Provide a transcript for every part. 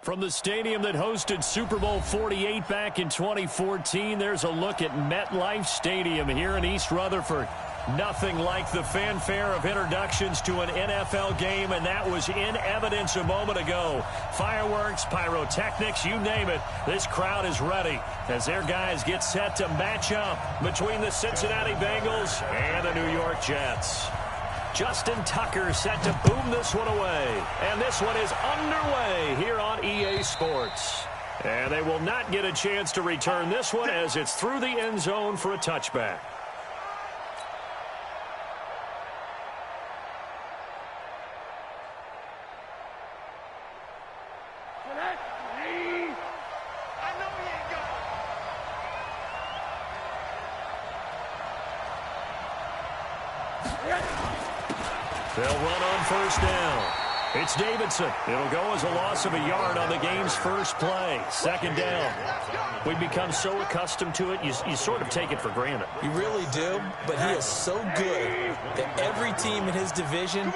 From the stadium that hosted Super Bowl 48 back in 2014, there's a look at MetLife Stadium here in East Rutherford. Nothing like the fanfare of introductions to an NFL game, and that was in evidence a moment ago. Fireworks, pyrotechnics, you name it. This crowd is ready as their guys get set to match up between the Cincinnati Bengals and the New York Jets. Justin Tucker set to boom this one away. And this one is underway here on EA Sports. And they will not get a chance to return this one as it's through the end zone for a touchback. They'll run on first down. It's Davidson. It'll go as a loss of a yard on the game's first play. Second down. We've become so accustomed to it, you sort of take it for granted. You really do, but he is so good that every team in his division,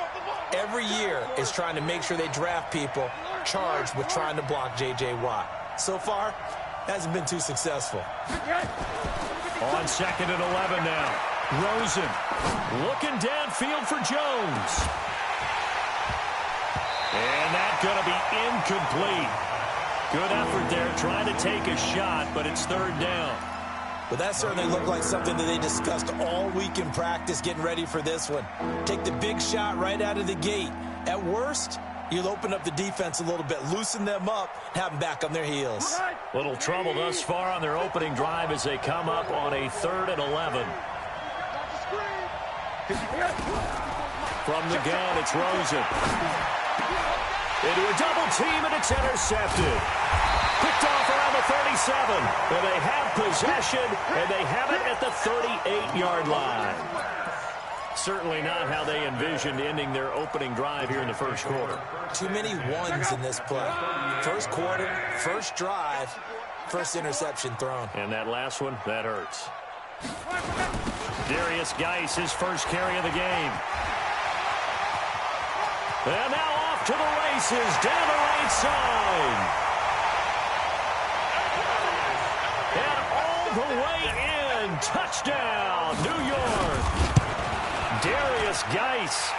every year, is trying to make sure they draft people charged with trying to block J.J. Watt. So far, hasn't been too successful. On second and 11 now. Rosen looking downfield for Jones. And that's going to be incomplete. Good effort there trying to take a shot, but it's third down. Well, that certainly looked like something that they discussed all week in practice getting ready for this one. Take the big shot right out of the gate. At worst, you'll open up the defense a little bit, loosen them up, have them back on their heels. Little trouble thus far on their opening drive as they come up on a 3rd and 11. From the gun, it's Rosen. Into a double team, and it's intercepted. Picked off around the 37. And they have possession, and they have it at the 38-yard line. Certainly not how they envisioned ending their opening drive here in the first quarter. Too many ones in this play. First quarter, first drive, first interception thrown. And that last one, that hurts. Darius Geis, his first carry of the game. And now off to the races, down the right side. And all the way in, touchdown, New York. Darius Geis,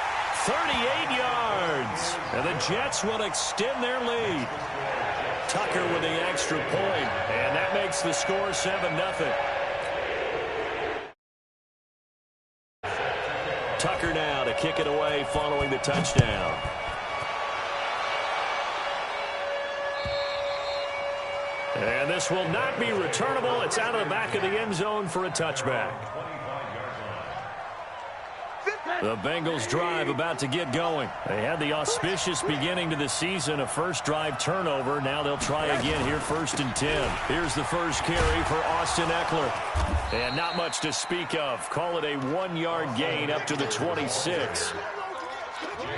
38 yards. And the Jets will extend their lead. Tucker with the extra point, and that makes the score 7-0. Tucker now to kick it away following the touchdown. And this will not be returnable. It's out of the back of the end zone for a touchback. The Bengals drive about to get going. They had the auspicious beginning to the season, a first drive turnover. Now they'll try again here, 1st and 10. Here's the first carry for Austin Eckler. And not much to speak of. Call it a 1-yard gain up to the 26.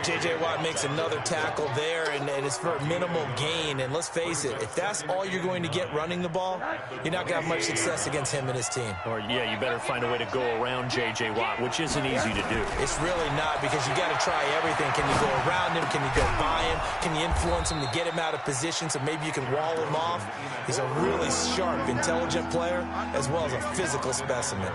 J.J. Watt makes another tackle there, and it's for a minimal gain. And let's face it, if that's all you're going to get running the ball, you're not going to have much success against him and his team. Or, yeah, you better find a way to go around J.J. Watt, which isn't easy to do. It's really not, because you got to try everything. Can you go around him? Can you go by him? Can you influence him to get him out of position so maybe you can wall him off? He's a really sharp, intelligent player, as well as a physical specimen.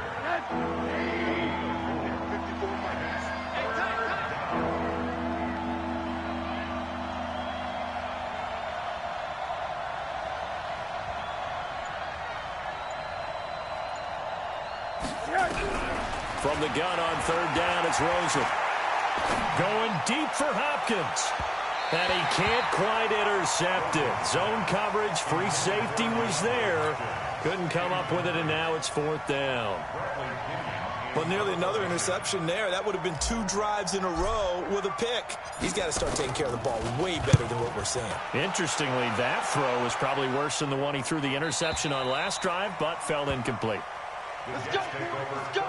From the gun on 3rd down, it's Rosen. Going deep for Hopkins. And he can't quite intercept it. Zone coverage, free safety was there. Couldn't come up with it, and now it's 4th down. Well, nearly another interception there. That would have been 2 drives in a row with a pick. He's got to start taking care of the ball way better than what we're seeing. Interestingly, that throw was probably worse than the one he threw the interception on last drive, but fell incomplete. Let's go. Let's go.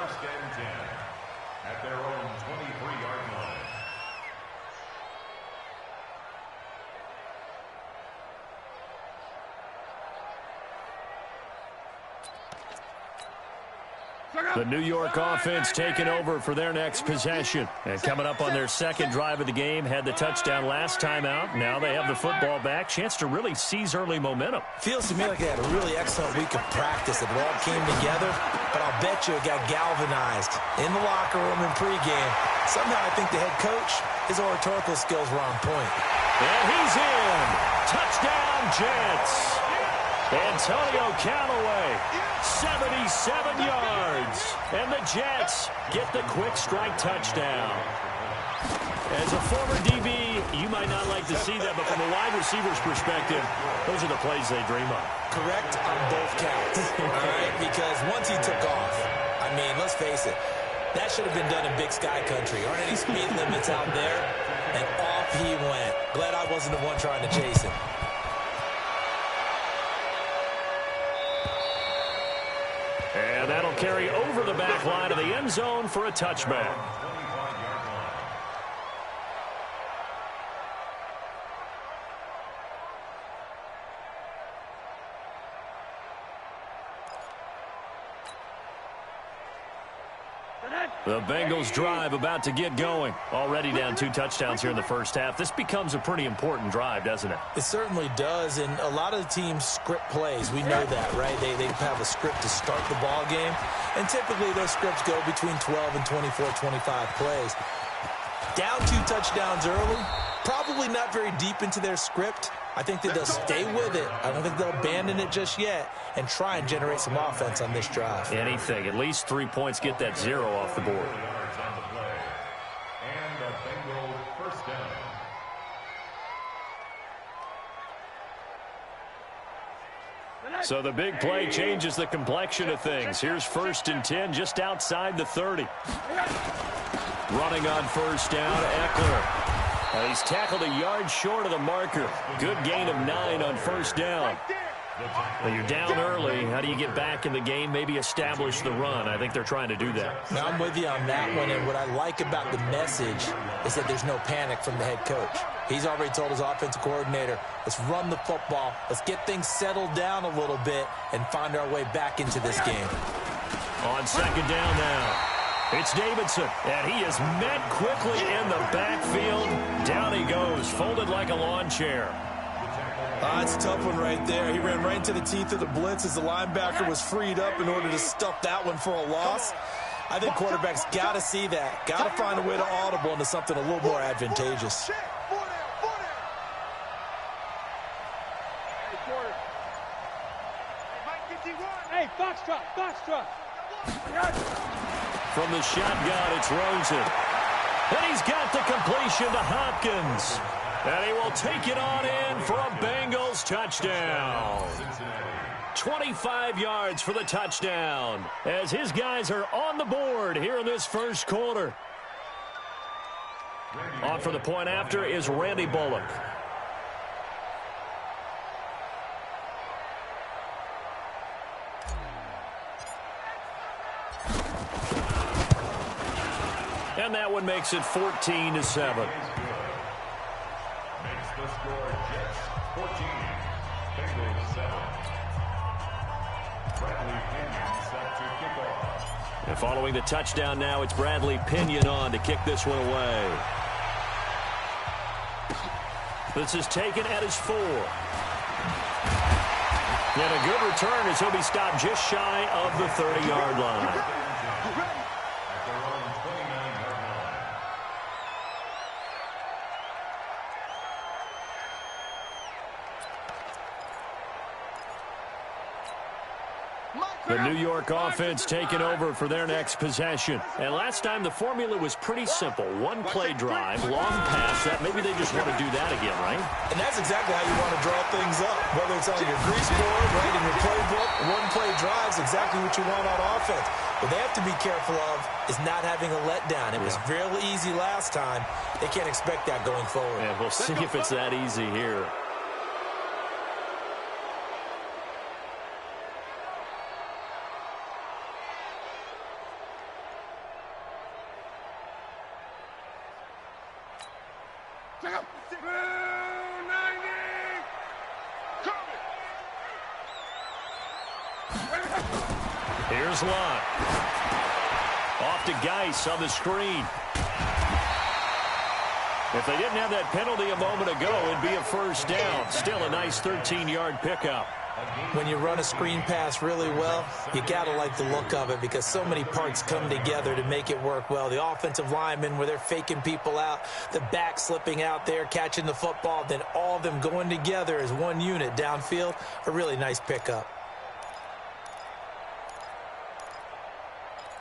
At their own 23-yard line. The New York offense taking over for their next possession. And coming up on their second drive of the game, had the touchdown last time out. Now they have the football back. Chance to really seize early momentum. Feels to me like they had a really excellent week of practice. It all came together, but I'll bet you it got galvanized in the locker room in pregame. Somehow I think the head coach, his oratorical skills were on point. And he's in. Touchdown, Jets. Antonio Callaway, 77 yards. And the Jets get the quick strike touchdown. As a former DB, you might not like to see that, but from a wide receiver's perspective, those are the plays they dream of. Correct on both counts, all right? Because once he took off, I mean, let's face it, that should have been done in Big Sky Country. Aren't any speed limits out there? And off he went. Glad I wasn't the one trying to chase him. And that'll carry over the back line of the end zone for a touchback. The Bengals drive about to get going. Already down 2 touchdowns here in the first half. This becomes a pretty important drive, doesn't it? It certainly does, and a lot of the teams script plays. We know that, right? They have a script to start the ball game, and typically those scripts go between 12 and 24, 25 plays. Down 2 touchdowns early, probably not very deep into their script. I think that they'll stay with it. I don't think they'll abandon it just yet and try and generate some offense on this drive. Anything. At least 3 points, get that 0 off the board. And the Bengals first down. So the big play changes the complexion of things. Here's 1st and 10 just outside the 30. Running on first down, Eckler. He's tackled a yard short of the marker. Good gain of 9 on first down. Well, you're down early. How do you get back in the game? Maybe establish the run. I think they're trying to do that. Now, I'm with you on that one, and what I like about the message is that there's no panic from the head coach. He's already told his offensive coordinator, let's run the football, let's get things settled down a little bit and find our way back into this game. On second down now. It's Davidson, and he is met quickly in the backfield. Down he goes, folded like a lawn chair. It's a tough one right there. He ran right into the teeth of the blitz as the linebacker was freed up in order to stuff that one for a loss. I think quarterbacks got to see that. Got to find a way to audible into something a little more advantageous. Hey, Foxtrot. From the shotgun, it's Rosen. And he's got the completion to Hopkins. And he will take it on in for a Bengals touchdown. 25 yards for the touchdown as his guys are on the board here in this first quarter. On for the point after is Randy Bullock. And that one makes it 14-7. Makes the score Jets 14, Bengals 7. Bradley Pinion set to kick off. And following the touchdown now, it's Bradley Pinion on to kick this one away. This is taken at his 4. And a good return as he'll be stopped just shy of the 30-yard line. The New York offense taking over for their next possession. And last time the formula was pretty simple. One play drive, long pass. That maybe they just want to do that again, right? And that's exactly how you want to draw things up. Whether it's on your grease board, right, in your playbook, one play drive is exactly what you want on offense. What they have to be careful of is not having a letdown. It was real easy last time. They can't expect that going forward. And we'll see if it's that easy here. Here's Lott. Off to Geis on the screen. If they didn't have that penalty a moment ago, it'd be a first down. Still a nice 13-yard pickup. When you run a screen pass really well, you got to like the look of it because so many parts come together to make it work well. The offensive linemen, where they're faking people out, the back slipping out there, catching the football, then all of them going together as one unit downfield. A really nice pickup.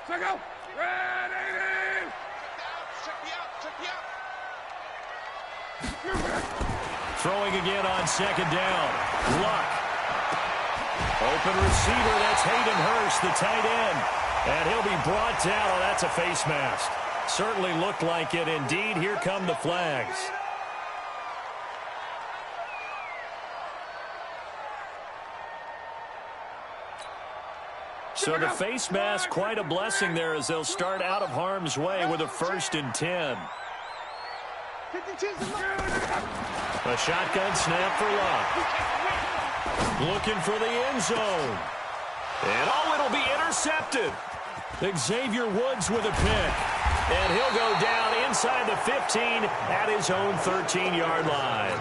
Check out. Ready. Throwing again on second down. Luck. Open receiver, that's Hayden Hurst, the tight end. And he'll be brought down. Oh, that's a face mask. Certainly looked like it. Indeed, here come the flags. So the face mask, quite a blessing there as they'll start out of harm's way with a 1st and 10. A shotgun snap for Luck. Looking for the end zone. And it'll be intercepted. Xavier Woods with a pick. And he'll go down inside the 15 at his own 13-yard line.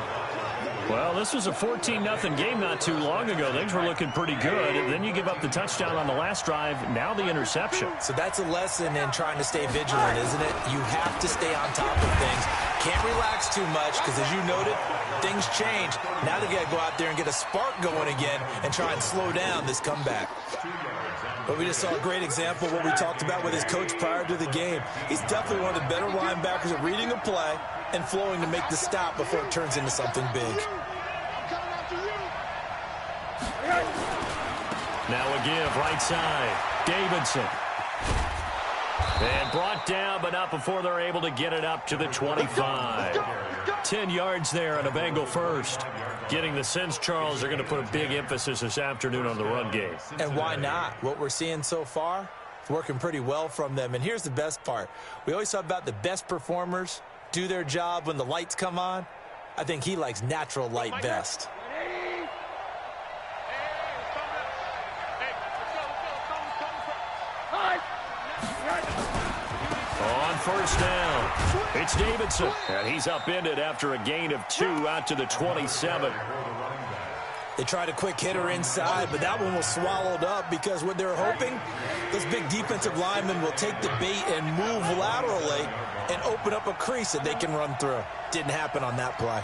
Well, this was a 14-0 game not too long ago. Things were looking pretty good. And then you give up the touchdown on the last drive. Now the interception. So that's a lesson in trying to stay vigilant, isn't it? You have to stay on top of things. Can't relax too much because, as you noted, things change. Now they got to go out there and get a spark going again and try and slow down this comeback. But we just saw a great example of what we talked about with his coach prior to the game. He's definitely one of the better linebackers at reading a play and flowing to make the stop before it turns into something big. Now a give, right side. Davidson. And brought down, but not before they're able to get it up to the 25. 10 yards there and a Bengal first. Getting the sense, Charles, they're going to put a big emphasis this afternoon on the run game. And why not? What we're seeing so far, it's working pretty well from them. And here's the best part. We always talk about the best performers do their job when the lights come on. I think he likes natural light best. On first down, it's Davidson. And he's upended after a gain of 2 out to the 27. They tried a quick hitter inside, but that one was swallowed up because what they're hoping, those big defensive linemen will take the bait and move laterally and open up a crease that they can run through. Didn't happen on that play.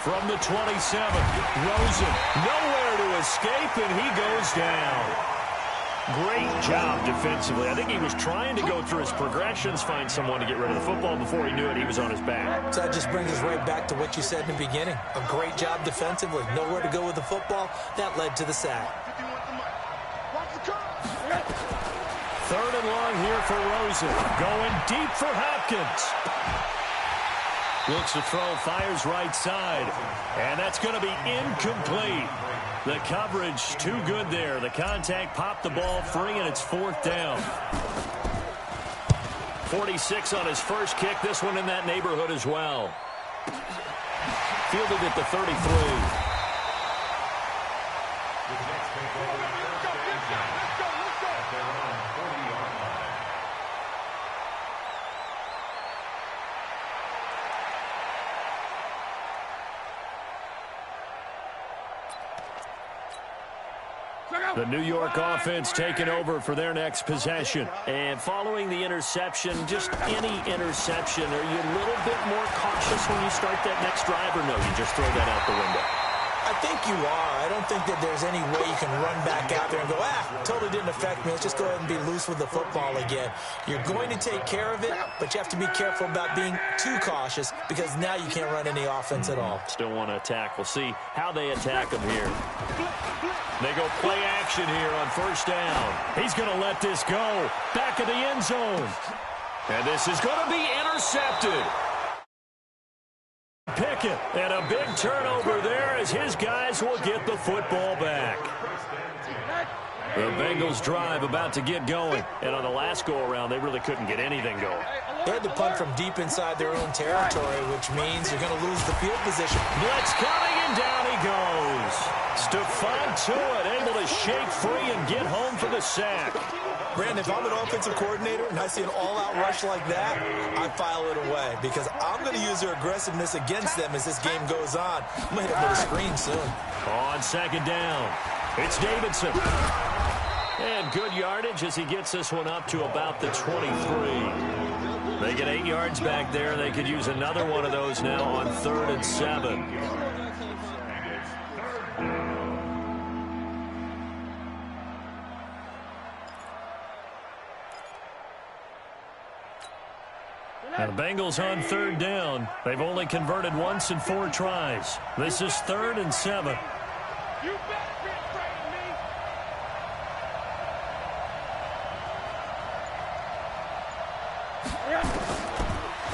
From the 27, Rosen nowhere to escape, and he goes down. Great job defensively. I think he was trying to go through his progressions, find someone to get rid of the football. Before he knew it, he was on his back. So that just brings us right back to what you said in the beginning. A great job defensively. Nowhere to go with the football. That led to the sack. 3rd and long here for Rosen. Going deep for Hopkins. Looks to throw, fires right side. And that's going to be incomplete. The coverage too good there. The contact popped the ball free, and it's 4th down. 46 on his first kick. This one in that neighborhood as well. Fielded at the 33. The New York offense taking over for their next possession. And following the interception, just any interception, are you a little bit more cautious when you start that next drive, or no, you just throw that out the window? I think you are. I don't think that there's any way you can run back out there and go, totally didn't affect me. Let's just go ahead and be loose with the football again. You're going to take care of it, but you have to be careful about being too cautious because now you can't run any offense at all. Still want to attack. We'll see how they attack him here. They go play action here on first down. He's going to let this go. Back of the end zone. And this is going to be intercepted. Pickett, and a big turnover there as his guys will get the football back. The Bengals drive about to get going. And on the last go-around, they really couldn't get anything going. They had to punt from deep inside their own territory, which means you're going to lose the field position. Blitz coming, and down he goes. Stephon Tuitt able to shake free and get home for the sack. Brandon, if I'm an offensive coordinator and I see an all-out rush like that, I file it away because I'm going to use their aggressiveness against them as this game goes on. I'm going to hit them with a screen soon. On second down, it's Davidson. And good yardage as he gets this one up to about the 23. They get 8 yards back there. They could use another one of those now on 3rd and 7. And the Bengals on 3rd down. They've only converted once in 4 tries. This is 3rd and 7. You better be afraid of me.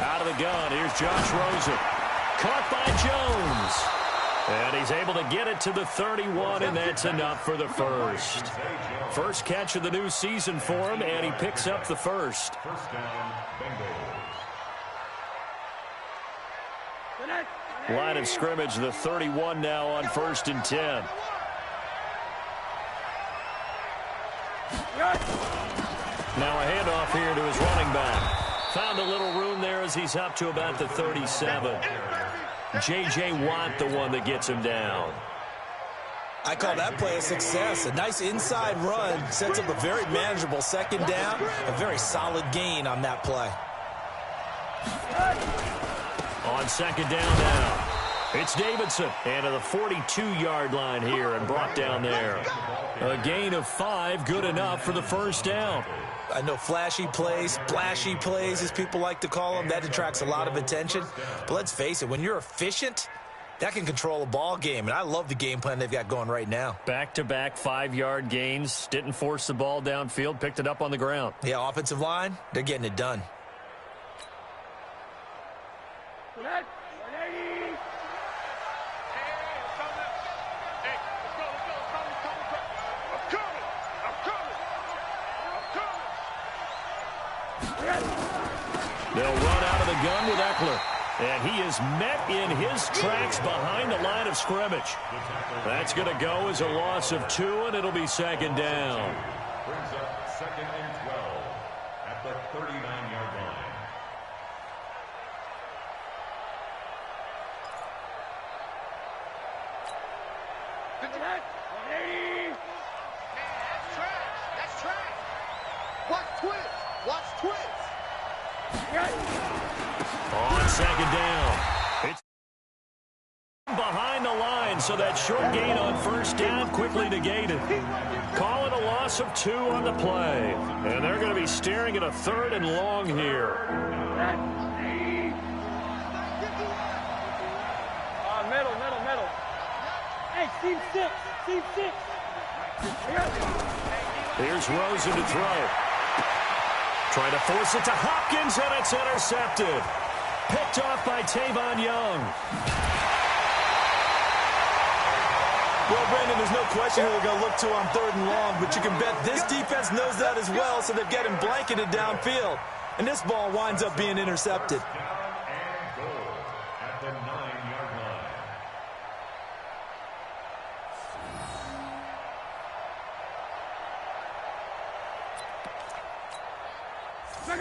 Out of the gun, here's Josh Rosen. Caught by Jones. And he's able to get it to the 31, and that's enough for the first. First catch of the new season for him, and he picks up the first. First down, Bengals. Line of scrimmage, the 31 now on 1st and 10. Now a handoff here to his running back. Found a little room there as he's up to about the 37. J.J. Watt, the one that gets him down. I call that play a success. A nice inside run sets up a very manageable second down. A very solid gain on that play. On second down now, it's Davidson. And to the 42-yard line here and brought down there. A gain of 5, good enough for the first down. I know flashy plays, splashy plays, as people like to call them, that attracts a lot of attention. But let's face it, when you're efficient, that can control a ball game. And I love the game plan they've got going right now. Back-to-back 5-yard gains. Didn't force the ball downfield. Picked it up on the ground. Yeah, offensive line, they're getting it done. They'll run out of the gun with Eckler. And he is met in his tracks behind the line of scrimmage. That's going to go as a loss of 2, and it'll be second down. Brings up 2nd and 12 at the 39-yard line. That's trash. Watch twist. Watch twist. On second down. It's behind the line, so that short gain on first down quickly negated. Calling a loss of 2 on the play. And they're going to be staring at a 3rd and long here. Middle. Hey, team 6. Here's Rosen to throw. Trying to force it to Hopkins, and it's intercepted. Picked off by Tavon Young. Well, Brandon, there's no question who they're going to look to on 3rd and long, but you can bet this defense knows that as well, so they're getting blanketed downfield. And this ball winds up being intercepted. And goal at the 9-yard line.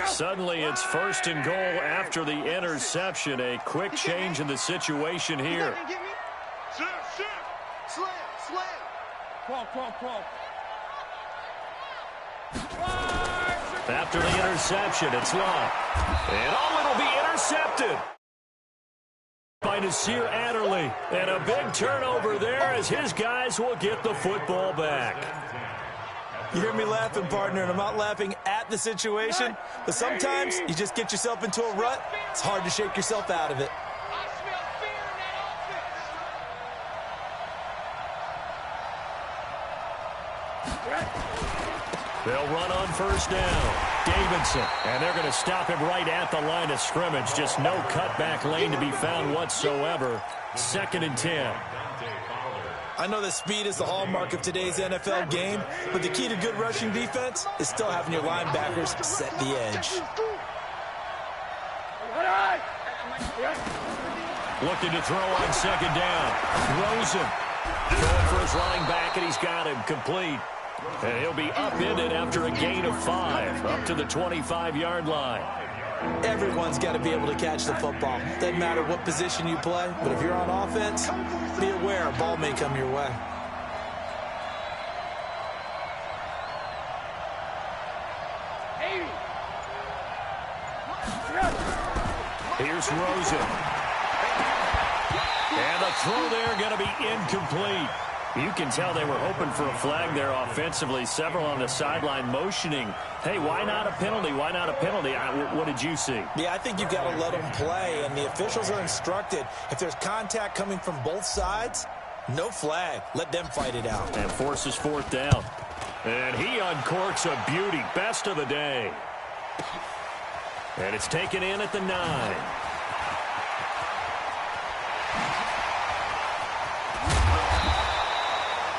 Suddenly it's 1st and goal after the interception. A quick change in the situation here. Crawl. After the interception, it's Love. And it'll be intercepted by Nasir Adderley. And a big turnover there as his guys will get the football back. You hear me laughing, partner, and I'm not laughing at the situation, but sometimes you just get yourself into a rut. It's hard to shake yourself out of it. I smell fear in that offense. They'll run on first down. Davidson, and they're going to stop him right at the line of scrimmage. Just no cutback lane to be found whatsoever. 2nd and 10. I know that speed is the hallmark of today's NFL game, but the key to good rushing defense is still having your linebackers set the edge. Looking to throw on second down. Rosen throwing for his running back, and he's got him complete. And he'll be upended after a gain of 5, up to the 25-yard line. Everyone's got to be able to catch the football. Doesn't matter what position you play, but if you're on offense, be aware a ball may come your way. Here's Rosen. And the throw there going to be incomplete. You can tell they were hoping for a flag there offensively. Several on the sideline motioning, hey, why not a penalty? Why not a penalty? What did you see? Yeah, I think you've got to let them play, and the officials are instructed. If there's contact coming from both sides, no flag. Let them fight it out. And forces 4th down. And he uncorks a beauty. Best of the day. And it's taken in at the 9.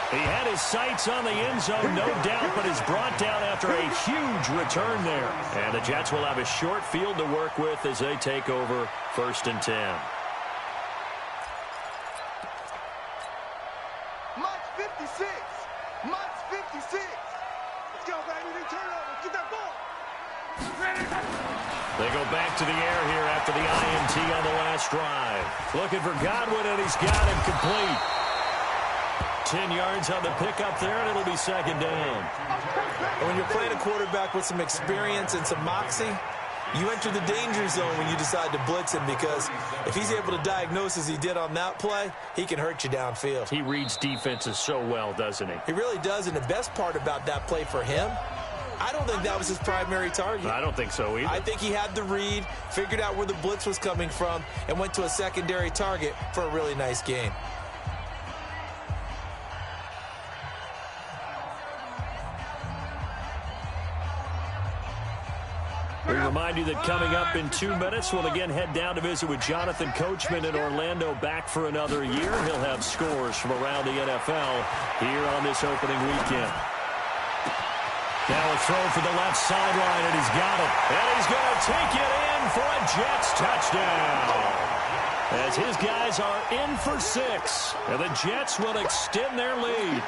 He had his sights on the end zone, no doubt, but is brought down after a huge return there. And the Jets will have a short field to work with as they take over 1st and 10. March 56. March 56. Let's go, baby. Turnover. Get that ball. They go back to the air here after the INT on the last drive. Looking for Godwin, and he's got him complete. 10 yards on the pickup there, and it'll be 2nd down. And when you're playing a quarterback with some experience and some moxie, you enter the danger zone when you decide to blitz him, because if he's able to diagnose as he did on that play, he can hurt you downfield. He reads defenses so well, doesn't he? He really does, and the best part about that play for him, I don't think that was his primary target. I don't think so either. I think he had the read, figured out where the blitz was coming from, and went to a secondary target for a really nice gain. We remind you that coming up in 2 minutes, we'll again head down to visit with Jonathan Coachman in Orlando, back for another year. He'll have scores from around the NFL here on this opening weekend. Now a throw for the left sideline, and he's got it. And he's going to take it in for a Jets touchdown. As his guys are in for 6, and the Jets will extend their lead.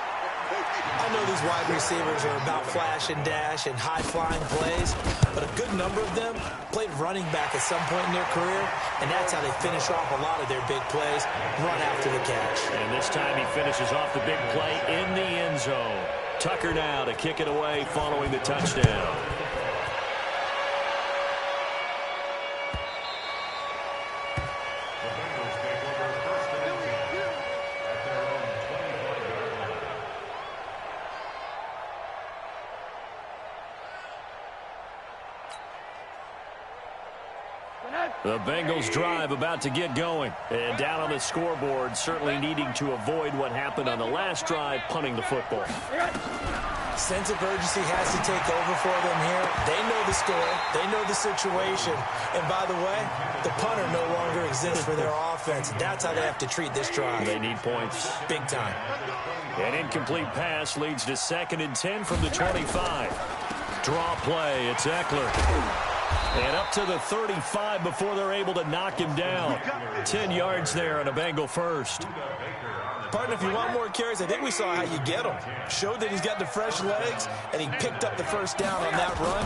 I know these wide receivers are about flash and dash and high-flying plays, but a good number of them played running back at some point in their career, and that's how they finish off a lot of their big plays, run after the catch. And this time he finishes off the big play in the end zone. Tucker now to kick it away following the touchdown. The Bengals drive about to get going. And down on the scoreboard, certainly needing to avoid what happened on the last drive, punting the football. Sense of urgency has to take over for them here. They know the score. They know the situation. And by the way, the punter no longer exists for their offense. That's how they have to treat this drive. They need points. Big time. An incomplete pass leads to 2nd and 10 from the 25. Draw play. It's Eckler. And up to the 35 before they're able to knock him down. 10 yards there and a Bengal first. Partner, if you want more carries, I think we saw how you get him. Showed that he's got the fresh legs, and he picked up the first down on that run.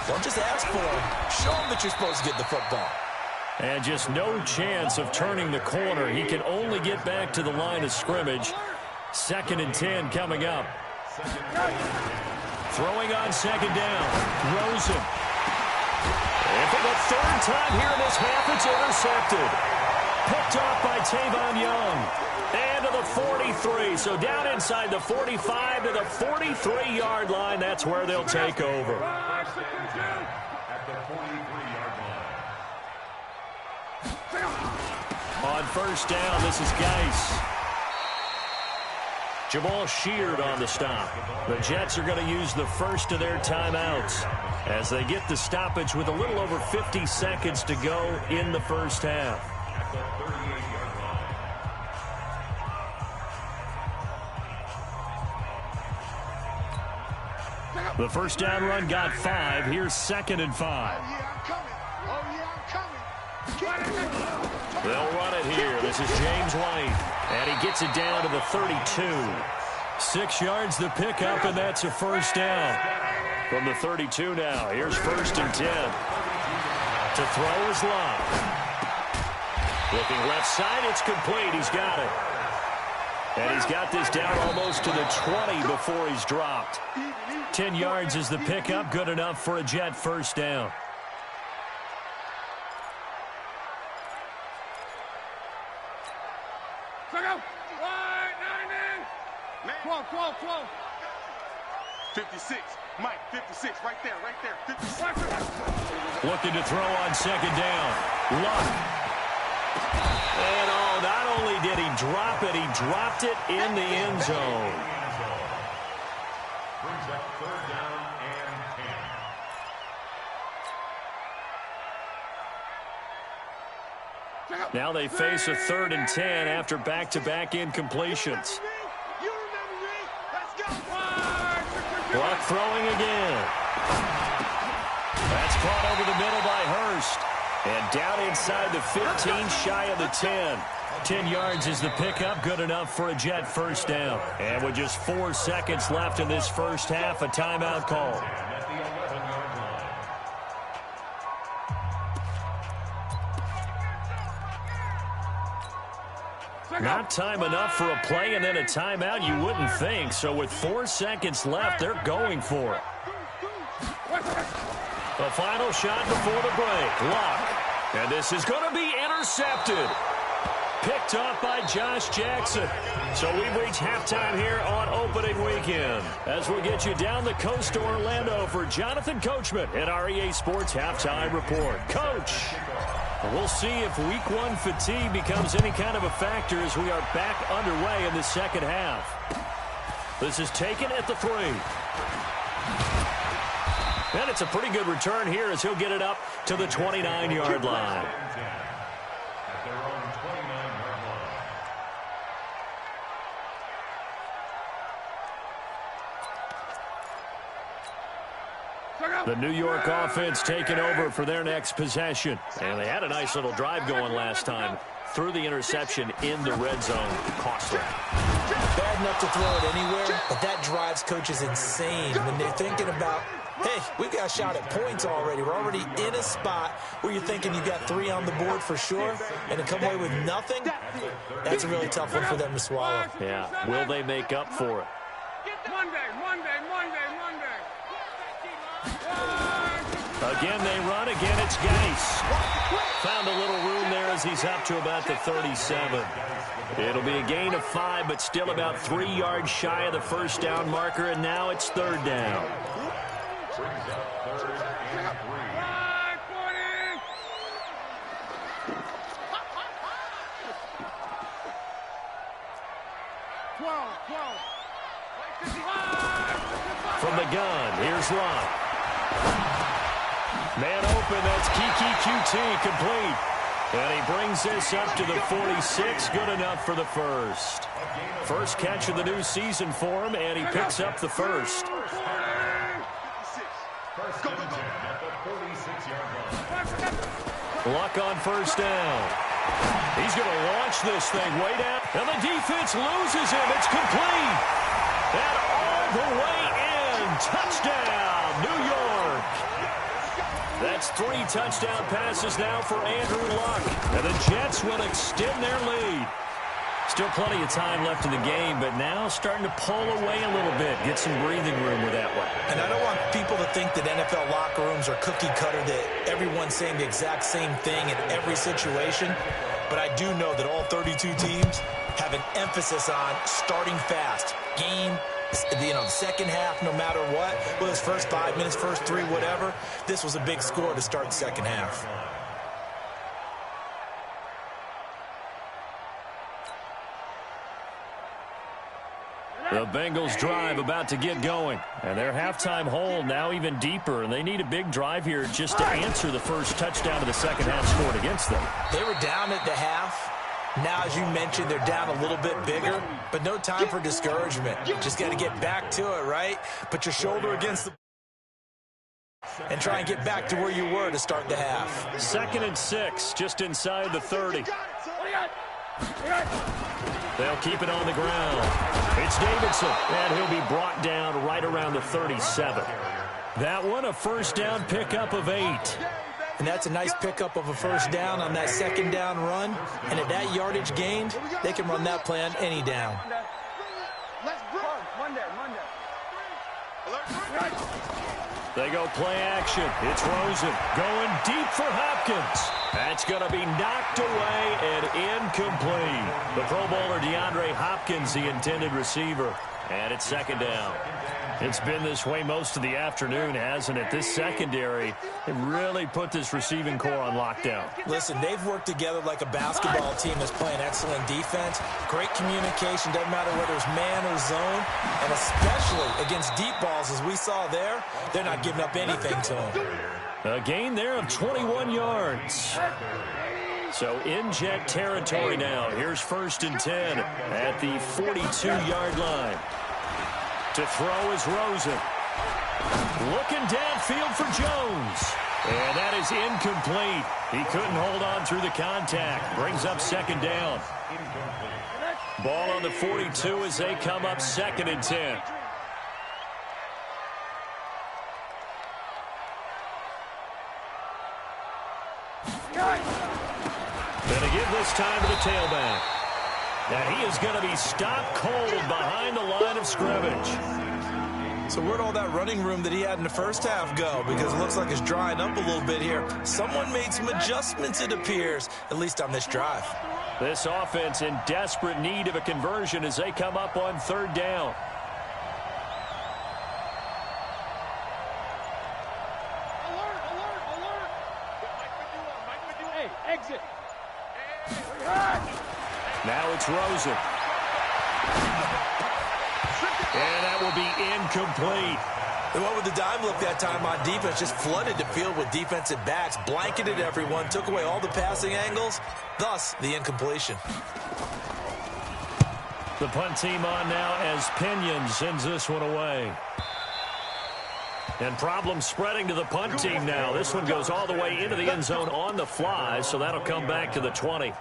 Don't just ask for him. Show him that you're supposed to get the football. And just no chance of turning the corner. He can only get back to the line of scrimmage. 2nd and 10 coming up. Throwing on 2nd down. Rosen. And for the 3rd time here in this half, it's intercepted. Picked off by Tavon Young. And to the 43. So down inside the 45 to the 43-yard line. That's where they'll take over. On 1st down, this is Geis. Jamal Sheard on the stop. The Jets are going to use the first of their timeouts as they get the stoppage with a little over 50 seconds to go in the first half. The first down run got 5. Here's 2nd and 5. They'll run it here. This is James White. And he gets it down to the 32. 6 yards the pickup, and that's a first down. From the 32 now, here's 1st and 10. To throw is Locke. Looking left side, it's complete. He's got it. And he's got this down almost to the 20 before he's dropped. 10 yards is the pickup, good enough for a Jet first down. Check out. 12. 56. Mike, 56. Right there. 56. Looking to throw on 2nd down. Luck. And not only did he drop it, he dropped it in the end zone. Brings up 3rd down and 10. Now they face a 3rd and 10 after back-to-back incompletions. Luck throwing again. That's caught over the middle by Hurst. And down inside the 15, shy of the 10. 10 yards is the pickup, good enough for a Jet first down. And with just 4 seconds left in this first half, a timeout call. Not time enough for a play and then a timeout, you wouldn't think. So with 4 seconds left, they're going for it. The final shot before the break. Luck. And this is going to be intercepted. Picked off by Josh Jackson. So we've reached halftime here on opening weekend. As we get you down the coast to Orlando for Jonathan Coachman at our EA Sports Halftime Report. Coach. We'll see if week 1 fatigue becomes any kind of a factor as we are back underway in the second half. This is taken at the 3. And it's a pretty good return here as he'll get it up to the 29-yard line. At their own 29-yard line. The New York offense taking over for their next possession. And they had a nice little drive going last time. Threw the interception in the red zone. Costly. Bad enough to throw it anywhere, but that drives coaches insane when they're thinking about, hey, we've got a shot at points already. We're already in a spot where you're thinking you got 3 on the board for sure, and to come away with nothing, that's a really tough one for them to swallow. Yeah, will they make up for it? Monday. Again, they run. Again, it's Geis. Found a little room there as he's up to about the 37. It'll be a gain of 5, but still about 3 yards shy of the first down marker, and now it's 3rd down. Brings up 3rd and 3. From the gun, here's Locke. Man open, that's Kiki QT, complete. And he brings this up to the 46, good enough for the first. First catch of the new season for him, and he picks up the first. First and 10 at the 46-yard line. Luck on first down. He's going to launch this thing way down. And the defense loses him. It's complete. And all the way in. Touchdown, New York. That's 3 touchdown passes now for Andrew Luck. And the Jets will extend their lead. Still plenty of time left in the game, but now starting to pull away a little bit. Get some breathing room with that one. And I don't want people to think that NFL locker rooms are cookie cutter, that everyone's saying the exact same thing in every situation. But I do know that all 32 teams have an emphasis on starting fast. Game, the second half, no matter what. Whether it's first 5 minutes, first 3, whatever. This was a big score to start the second half. The Bengals drive about to get going. And their halftime hole now even deeper. And they need a big drive here just to answer the first touchdown of the second half scored against them. They were down at the half. Now, as you mentioned, they're down a little bit bigger. But no time for discouragement. Just got to get back to it, right? Put your shoulder against the... and try and get back to where you were to start the half. 2nd and 6, just inside the 30. They'll keep it on the ground. It's Davidson, and he'll be brought down right around the 37. That one, a first down pickup of 8. And that's a nice pickup of a first down on that second down run. And at that yardage gained, they can run that play on any down. They go play action. It's Rosen going deep for Hopkins. That's going to be knocked away and incomplete. The Pro Bowler DeAndre Hopkins, the intended receiver. And it's second down. It's been this way most of the afternoon, hasn't it? This secondary, it really put this receiving core on lockdown. Listen, they've worked together like a basketball team that's playing excellent defense. Great communication, doesn't matter whether it's man or zone. And especially against deep balls, as we saw there, they're not giving up anything to them. A gain there of 21 yards. So in jet territory now. Here's first and 10 at the 42-yard line. To throw is Rosen. Looking downfield for Jones. And that is incomplete. He couldn't hold on through the contact. Brings up second down. Ball on the 42 as they come up second and 10. Gonna give this time to the tailback. And he is going to be stopped cold behind the line of scrimmage. So where'd all that running room that he had in the first half go? Because it looks like it's drying up a little bit here. Someone made some adjustments, it appears, at least on this drive. This offense in desperate need of a conversion as they come up on third down. Hey, exit. Now it's Rosen. And that will be incomplete. They went with the dime look that time on defense, just flooded the field with defensive backs, blanketed everyone, took away all the passing angles, thus the incompletion. The punt team on now as Pinion sends this one away. And problems spreading to the punt team now. This one goes all the way into the end zone on the fly, so that'll come back to the 20.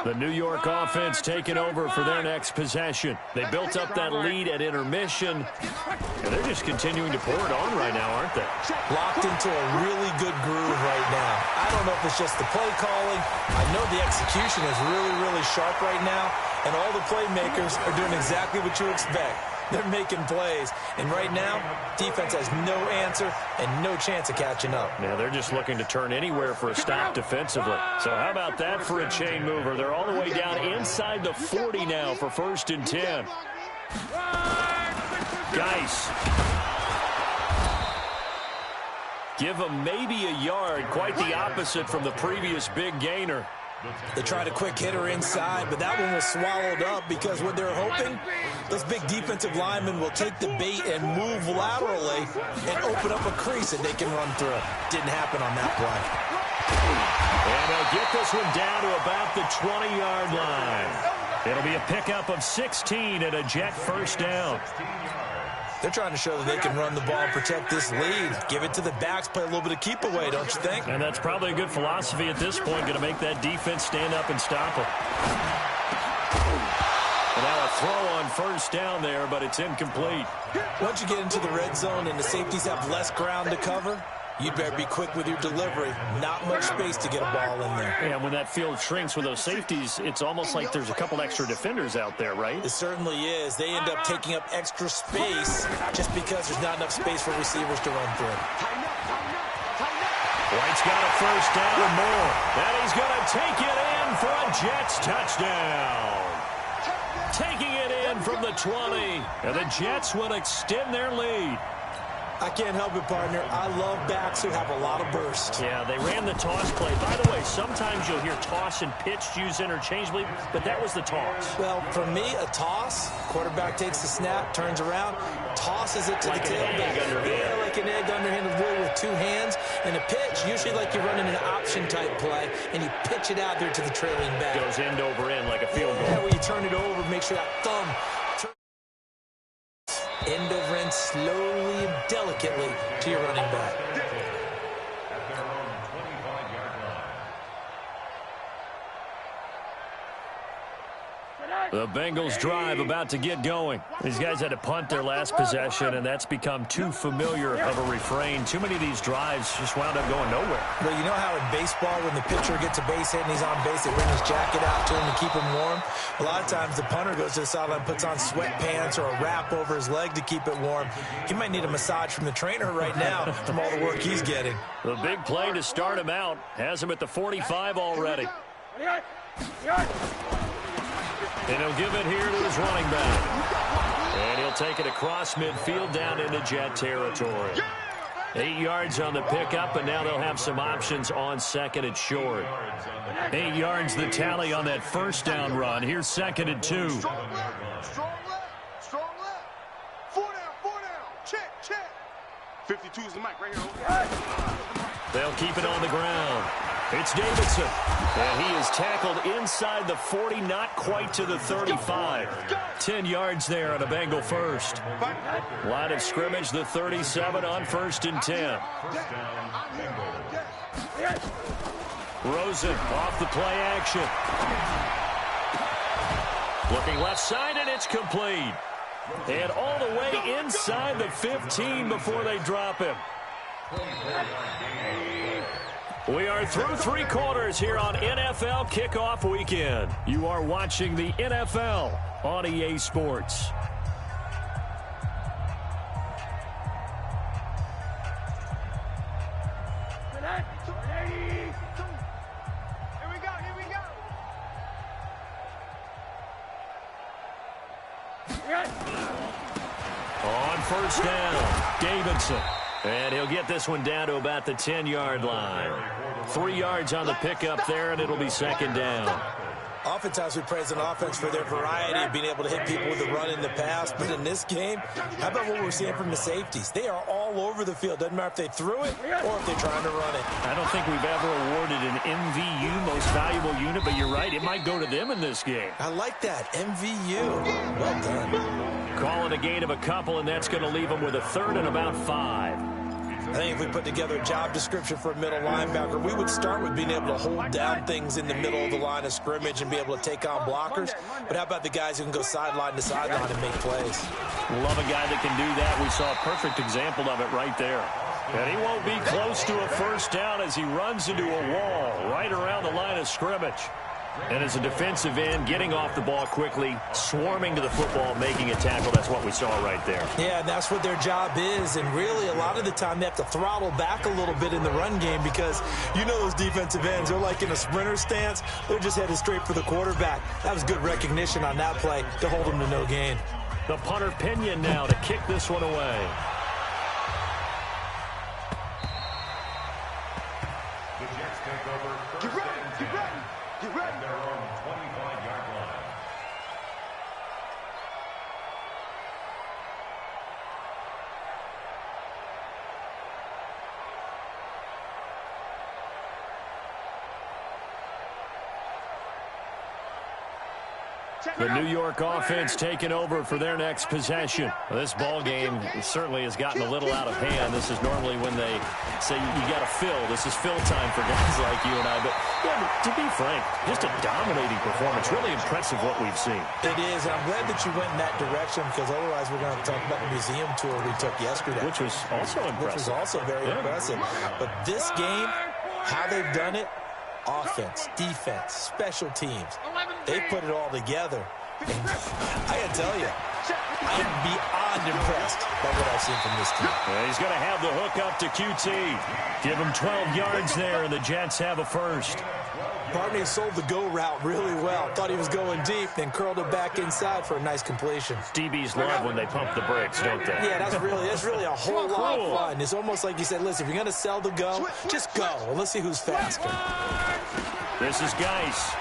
The New York offense taking over for their next possession. They built up that lead at intermission, and they're just continuing to pour it on right now, aren't they? Locked into a really good groove right now. I don't know if it's just the play calling. I know the execution is really, really sharp right now, and all the playmakers are doing exactly what you expect. They're making plays, and right now, defense has no answer and no chance of catching up. Yeah, they're just looking to turn anywhere for a stop defensively. So how about that for a chain mover? They're all the way down inside the 40 now for first and 10. Geis. Give them maybe a yard, quite the opposite from the previous big gainer. They tried a quick hitter inside, but that one was swallowed up because what they're hoping, those big defensive linemen will take the bait and move laterally and open up a crease that they can run through. Didn't happen on that play. And they'll get this one down to about the 20-yard line. It'll be a pickup of 16 and a jet first down. They're trying to show that they can run the ball and protect this lead. Give it to the backs, play a little bit of keep away, don't you think? And that's probably a good philosophy at this point, going to make that defense stand up and stop them. And now a throw on first down there, but it's incomplete. Once you get into the red zone and the safeties have less ground to cover, you'd better be quick with your delivery. Not much space to get a ball in there. And when that field shrinks with those safeties, it's almost like there's a couple extra defenders out there, right? It certainly is. They end up taking up extra space just because there's not enough space for receivers to run through. White's got a first down and more. And he's going to take it in for a Jets touchdown. Taking it in from the 20. And the Jets will extend their lead. I can't help it, partner. I love backs who have a lot of burst. Yeah, they ran the toss play. By the way, sometimes you'll hear toss and pitch used interchangeably, but that was the toss. Well, for me, a toss, quarterback takes the snap, turns around, tosses it to the tailback. Yeah, like an egg underhanded really with two hands. And a pitch, usually like you're running an option-type play, and you pitch it out there to the trailing back. Goes end over end like a field goal. Yeah, where you turn it over, make sure that thumb end over end slowly and delicately to your running back. At their own 25-yard line. The Bengals drive about to get going. These guys had to punt their last possession, and that's become too familiar of a refrain. Too many of these drives just wound up going nowhere. Well, you know how in baseball, when the pitcher gets a base hit and he's on base, they bring his jacket out to him to keep him warm? A lot of times the punter goes to the sideline, puts on sweatpants or a wrap over his leg to keep it warm. He might need a massage from the trainer right now from all the work he's getting. The big play to start him out has him at the 45 already. And he'll give it here to his running back. And he'll take it across midfield down into Jet territory. 8 yards on the pickup, and now they'll have some options on second and short. 8 yards the tally on that first down run. Here's second and 2. Strong left, strong left, strong left. 4 down, check, check. 52 is the mic right here. They'll keep it on the ground. It's Davidson, and he is tackled inside the 40, not quite to the 35. 10 yards there on a Bengal first. Line of scrimmage, the 37 on 1st and 10. Rosen off the play action. Looking left side, and it's complete. And all the way inside the 15 before they drop him. We are through 3 quarters here on NFL Kickoff Weekend. You are watching the NFL on EA Sports. On first down, Davidson. And he'll get this one down to about the 10-yard line. 3 yards on the pickup there, and it'll be second down. Oftentimes we praise an offense for their variety of being able to hit people with the run in the past. But in this game, how about what we're seeing from the safeties? They are all over the field. Doesn't matter if they threw it or if they're trying to run it. I don't think we've ever awarded an MVU, most valuable unit, but you're right. It might go to them in this game. I like that. MVU. Well done. Call it a gain of a couple, and that's going to leave them with a third and about 5. I think if we put together a job description for a middle linebacker, we would start with being able to hold down things in the middle of the line of scrimmage and be able to take on blockers. But how about the guys who can go sideline to sideline and make plays? Love a guy that can do that. We saw a perfect example of it right there. And he won't be close to a first down as he runs into a wall right around the line of scrimmage. And as a defensive end, getting off the ball quickly, swarming to the football, making a tackle, that's what we saw right there. Yeah, and that's what their job is. And really, a lot of the time, they have to throttle back a little bit in the run game because you know those defensive ends, they're like in a sprinter stance. They're just headed straight for the quarterback. That was good recognition on that play to hold them to no gain. The punter Pinion now to kick this one away. The Jets take over first and 10 at their own 25-yard line. The New York offense taking over for their next possession. This ball game certainly has gotten a little out of hand. This is normally when they say you got to fill. This is fill time for guys like you and I. But yeah, to be frank, just a dominating performance. Really impressive what we've seen. It is, and I'm glad that you went in that direction because otherwise we're going to talk about the museum tour we took yesterday. Which was also impressive. Which was also very impressive. But this game, how they've done it, offense, defense, special teams, they put it all together. And I got to tell you, I am beyond impressed by what I've seen from this team. Yeah, he's going to have the hook up to QT. Give him 12 yards there, and the Jets have a first. Barney sold the go route really well. Thought he was going deep, then curled it back inside for a nice completion. DBs love when they pump the brakes, don't they? Yeah, that's really a whole lot of fun. It's almost like you said, listen, if you're going to sell the go, just go. Well, let's see who's faster. This is Geis.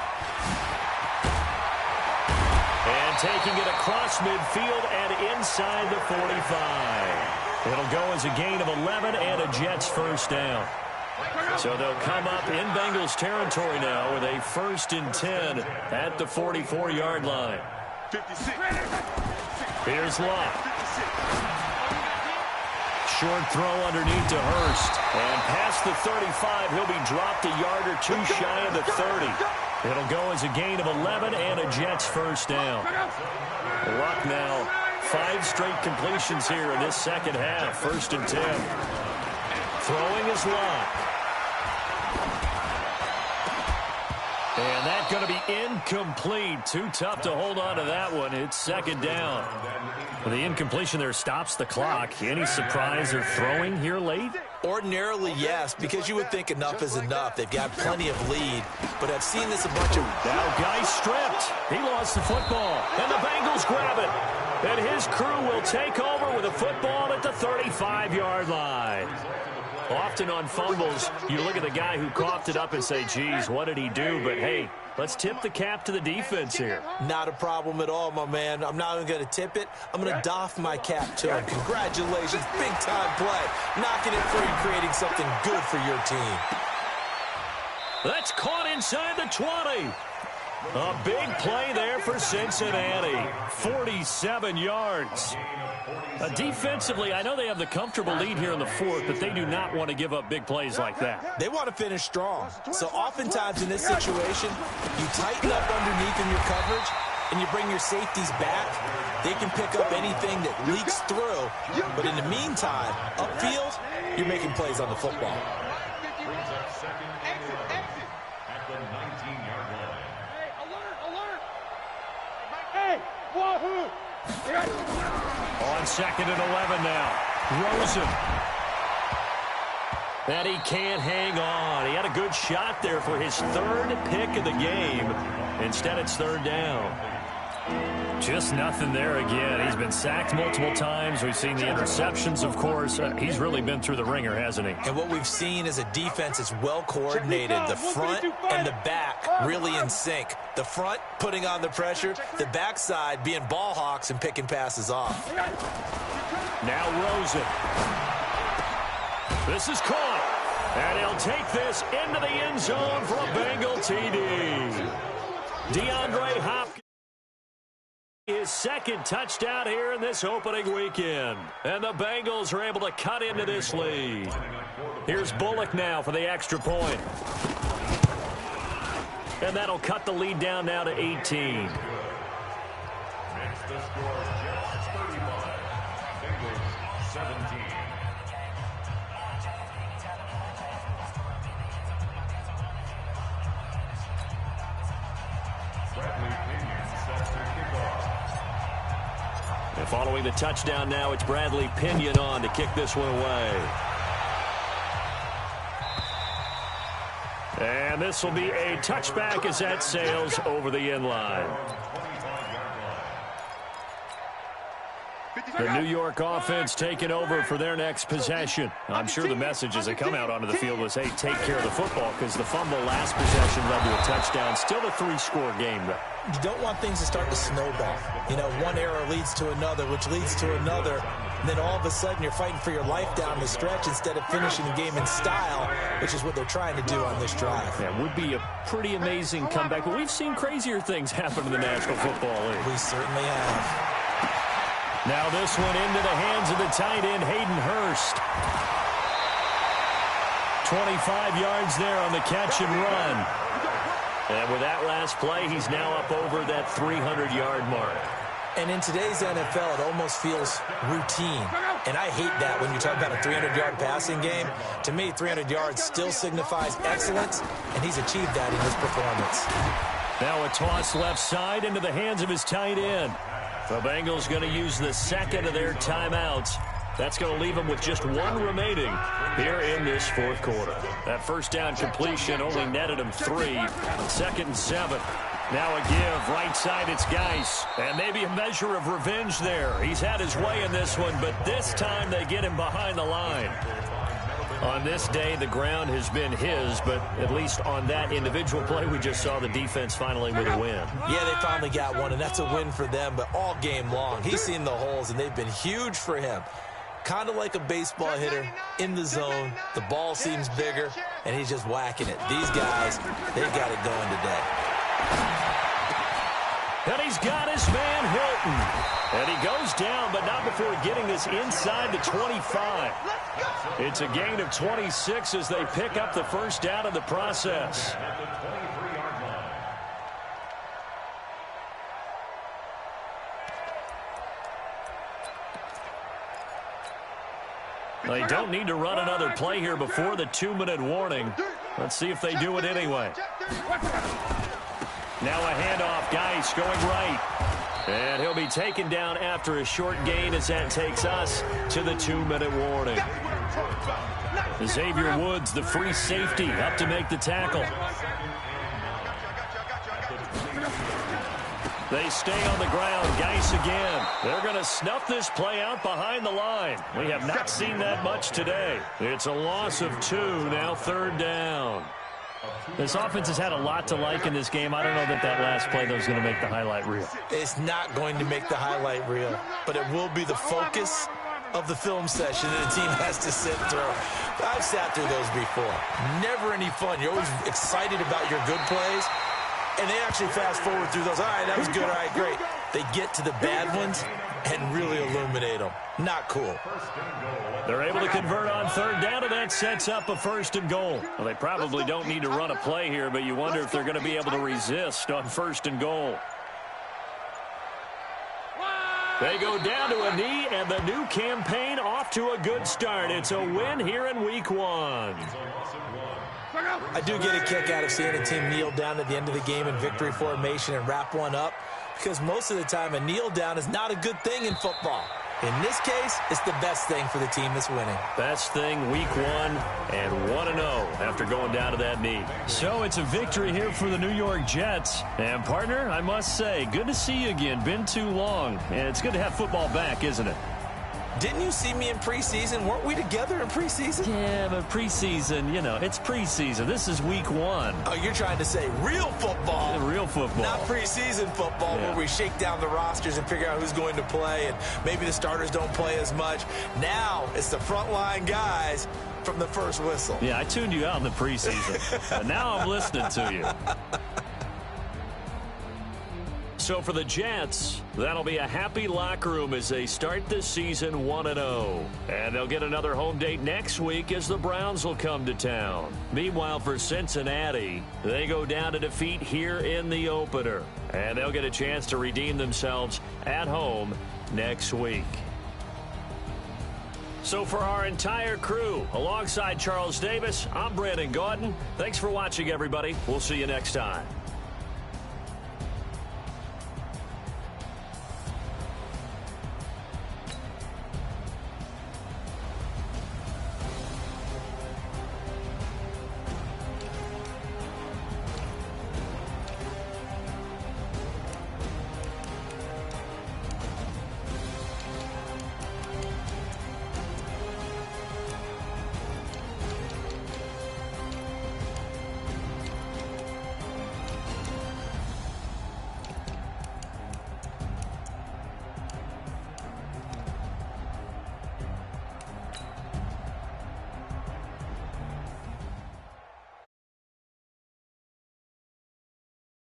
And taking it across midfield and inside the 45. It'll go as a gain of 11 and a Jets first down. So they'll come up in Bengals territory now with a 1st and 10 at the 44-yard line. 56. Here's Locke. Short throw underneath to Hurst. And past the 35, he'll be dropped a yard or two shy of the 30. It'll go as a gain of 11 and a Jets first down. Luck now. 5 straight completions here in this second half. 1st and 10. Throwing is Luck. And that's going to be incomplete. Too tough to hold on to that one. It's 2nd down. The incompletion there stops the clock. Any surprise they're throwing here late? Ordinarily, yes, because you would think enough is enough. They've got plenty of lead, but I've seen this a bunch of... Now, guy stripped. He lost the football, and the Bengals grab it. And his crew will take over with a football at the 35-yard line. Often on fumbles, you look at the guy who coughed it up and say, geez, what did he do? But, hey, let's tip the cap to the defense here. Not a problem at all, my man. I'm not even going to tip it. I'm going to doff my cap to him. Congratulations. Big-time play. Knocking it free, creating something good for your team. That's caught inside the 20. A big play there for Cincinnati. 47 yards. Defensively, I know they have the comfortable lead here in the 4th, but they do not want to give up big plays like that. They want to finish strong. So oftentimes in this situation, you tighten up underneath in your coverage, and you bring your safeties back. They can pick up anything that leaks through. But in the meantime, upfield, you're making plays on the football. At the 19-yard line. Hey, alert! Hey, wahoo! On 2nd and 11 now. Rosen. And he can't hang on. He had a good shot there for his 3rd pick of the game. Instead, it's 3rd down. Just nothing there again. He's been sacked multiple times. We've seen the interceptions, of course. He's really been through the ringer, hasn't he? And what we've seen is a defense that's well coordinated. The front and the back really in sync. The front putting on the pressure. The backside being ball hawks and picking passes off. Now Rosen. This is caught. And he'll take this into the end zone for a Bengal TD. DeAndre Hopkins. His 2nd touchdown here in this opening weekend. And the Bengals are able to cut into this lead. Here's Bullock now for the extra point. And that'll cut the lead down now to 18. Next, the score, Jets 35, Bengals 17. Bradley Pinion set to kick off. And following the touchdown now, it's Bradley Pinion on to kick this one away. And this will be a touchback as that sails over the end line. The New York offense taking over for their next possession. I'm sure the message as they come out onto the field was, hey, take care of the football, because the fumble last possession led to a touchdown. Still a 3-score game, though. You don't want things to start to snowball. You know, one error leads to another, which leads to another. And then all of a sudden you're fighting for your life down the stretch instead of finishing the game in style, which is what they're trying to do on this drive. That would be a pretty amazing comeback, but we've seen crazier things happen in the National Football League. We certainly have. Now this one into the hands of the tight end, Hayden Hurst. 25 yards there on the catch and run. And with that last play, he's now up over that 300-yard mark. And in today's NFL, it almost feels routine. And I hate that when you talk about a 300-yard passing game. To me, 300 yards still signifies excellence, and he's achieved that in his performance. Now a toss left side into the hands of his tight end. The Bengals going to use the 2nd of their timeouts. That's going to leave them with just 1 remaining here in this 4th quarter. That first down completion only netted him 3. 2nd and 7. Now a give, right side, it's Geis. And maybe a measure of revenge there. He's had his way in this one, but this time they get him behind the line. On this day, the ground has been his, but at least on that individual play, we just saw the defense finally with a win. Yeah, they finally got one, and that's a win for them, but all game long, he's seen the holes, and they've been huge for him. Kind of like a baseball hitter in the zone. The ball seems bigger, and he's just whacking it. These guys, they've got it going today. And he's got his man Hilton. And he goes down, but not before getting this inside the 25. It's a gain of 26 as they pick up the first down in the process. They don't need to run another play here before the 2-minute warning. Let's see if they do it anyway. Now a handoff. Geis going right. And he'll be taken down after a short gain as that takes us to the 2-minute warning. Xavier Woods, the free safety, up to make the tackle. They stay on the ground. Geis again. They're going to snuff this play out behind the line. We have not seen that much today. It's a loss of 2, now 3rd down. This offense has had a lot to like in this game. I don't know that last play, though, is going to make the highlight reel. It's not going to make the highlight reel, but it will be the focus of the film session that the team has to sit through. I've sat through those before. Never any fun. You're always excited about your good plays, and they actually fast forward through those. All right, that was good. All right, great. They get to the bad ones and really illuminate them. Not cool. They're able to convert on 3rd down, and that sets up a 1st and goal. Well, they probably don't need to run a play here, but you wonder if they're going to be able to resist on 1st and goal. They go down to a knee, and the new campaign off to a good start. It's a win here in Week 1. I do get a kick out of seeing a team kneel down at the end of the game in victory formation and wrap one up, because most of the time a kneel down is not a good thing in football. In this case, it's the best thing for the team that's winning. Best thing Week 1 and 1-0 after going down to that knee. So it's a victory here for the New York Jets. And partner, I must say, good to see you again. Been too long. And it's good to have football back, isn't it? Didn't you see me in preseason? Weren't we together in preseason? Yeah, but preseason, you know, it's preseason. This is Week 1. Oh, you're trying to say real football. Yeah, real football. Not preseason football where we shake down the rosters and figure out who's going to play, and maybe the starters don't play as much. Now it's the frontline guys from the first whistle. Yeah, I tuned you out in the preseason. And now I'm listening to you. So for the Jets, that'll be a happy locker room as they start this season 1-0. And they'll get another home date next week as the Browns will come to town. Meanwhile, for Cincinnati, they go down to defeat here in the opener. And they'll get a chance to redeem themselves at home next week. So for our entire crew, alongside Charles Davis, I'm Brandon Gaudin. Thanks for watching, everybody. We'll see you next time.